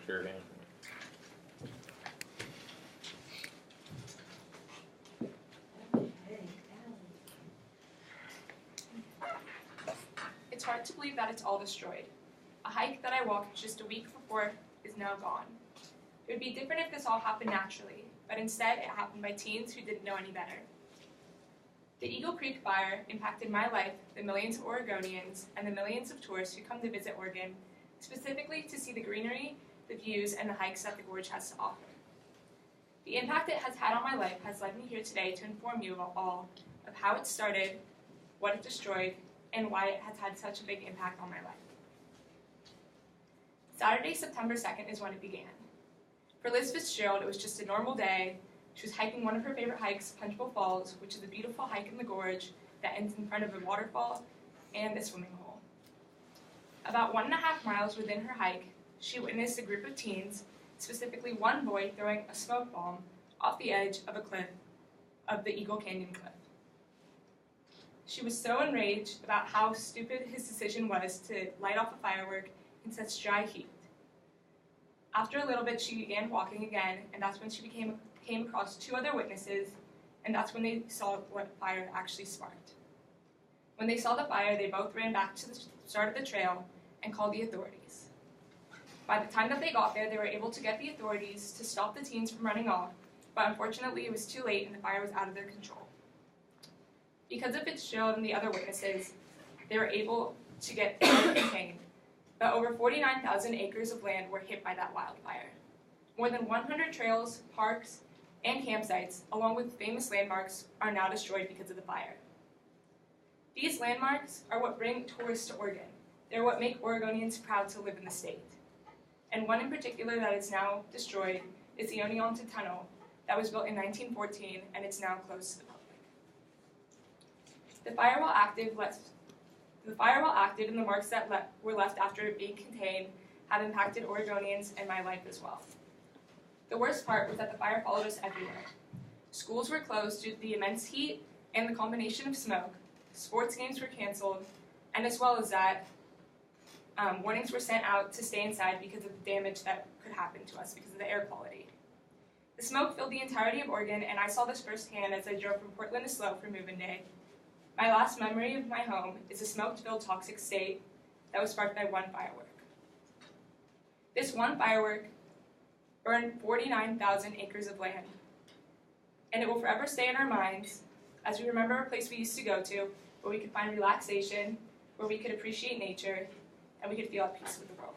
your hand. It's hard to believe that it's all destroyed. A hike that I walked just a week before is now gone. It would be different if this all happened naturally, but instead it happened by teens who didn't know any better. The Eagle Creek fire impacted my life, the millions of Oregonians, and the millions of tourists who come to visit Oregon, specifically to see the greenery, the views, and the hikes that the gorge has to offer. The impact it has had on my life has led me here today to inform you all of how it started, what it destroyed, and why it has had such a big impact on my life. Saturday, September 2nd is when it began. For Liz Fitzgerald, it was just a normal day. She was hiking one of her favorite hikes, Punchbowl Falls, which is a beautiful hike in the gorge that ends in front of a waterfall and a swimming hole. About 1.5 miles within her hike, she witnessed a group of teens, specifically one boy throwing a smoke bomb off the edge of a cliff, of the Eagle Canyon cliff. She was so enraged about how stupid his decision was to light off a firework in such dry heat. After a little bit, she began walking again, and that's when she came across 2 other witnesses, and that's when they saw what fire actually sparked. When they saw the fire, they both ran back to the start of the trail and called the authorities. By the time that they got there, they were able to get the authorities to stop the teens from running off, but unfortunately it was too late and the fire was out of their control. Because of Fitzgerald and the other witnesses, they were able to get the fire contained, but over 49,000 acres of land were hit by that wildfire. More than 100 trails, parks, and campsites, along with famous landmarks, are now destroyed because of the fire. These landmarks are what bring tourists to Oregon. They're what make Oregonians proud to live in the state. And one in particular that is now destroyed is the Oneonta Tunnel that was built in 1914, and it's now closed to the public. The fire, while active, and the marks that were left after it being contained have impacted Oregonians and my life as well. The worst part was that the fire followed us everywhere. Schools were closed due to the immense heat and the combination of smoke. Sports games were canceled, and as well as that, warnings were sent out to stay inside because of the damage that could happen to us because of the air quality. The smoke filled the entirety of Oregon, and I saw this firsthand as I drove from Portland to SLO for move-in day. My last memory of my home is a smoke-filled toxic state that was sparked by one firework. This one firework burned 49,000 acres of land, and it will forever stay in our minds as we remember a place we used to go to where we could find relaxation, where we could appreciate nature, and we could feel at peace with the world.